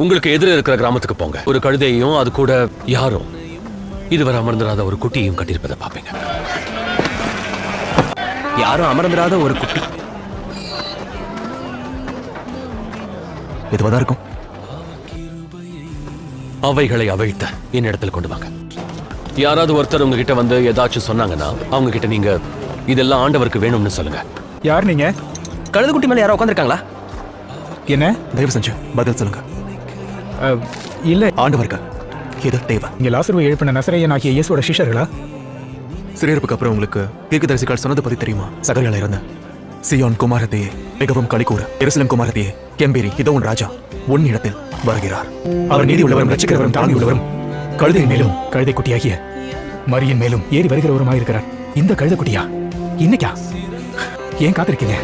உங்களுக்கு எதிர இருக்கிற கிராமத்துக்கு போங்க. ஒரு கழுதையும் அது கூட யாரும் இதுவரை அமர்ந்திராத ஒரு குட்டியையும் கட்டியிருப்பதை பார்ப்பீங்க. யாரும் அமர்ந்திராத ஒரு குட்டி இதுவாதான் இருக்கும். அவைகளை அவிழ்த்த என்னிடத்தில் கொண்டு வாங்க. யாராவது ஒருத்தர் உங்ககிட்ட வந்து ஏதாச்சும் சொன்னாங்கன்னா அவங்க கிட்ட நீங்க இதெல்லாம் ஆண்டவருக்கு வேணும்னு சொல்லுங்க. யார் நீங்க? கழுது குட்டி மேல யாரோ உட்காந்துருக்காங்களா? என்ன? தயவு செஞ்சு பதில் சொல்லுங்க. இல்ல, ஆண்டவருக்கு ஏதோ தேவை. இங்க லாசருவை எழுப்பின நசரேயன் ஆகிய இயேசுவோட சிஷ்யர்களா? சிறையிருப்புக்கு அப்புறம் உங்களுக்கு தீர்க்கதரிசிகள் சொன்னது பத்தி தெரியுமா? சகரியால இருந்த சியோன் குமாரத்தையே மிகவும் களிக்கூற எருசலேம் குமாரத்தையே கெம்பீரி இதோ உன் ராஜா உன் இடத்தில் வருகிறார். அவர் நீதி உள்ளவரும் ரட்சிக்கிறவரும் தாழ்மை உள்ளவரும் கழுதை மேலும் கழுதை குட்டியாகிய மரியின் மேலும் ஏறி வருகிறவருமாயிருக்கிறார். இந்த கழுதை குட்டியா இன்னைக்கா? ஏன் காத்திருக்கீங்க?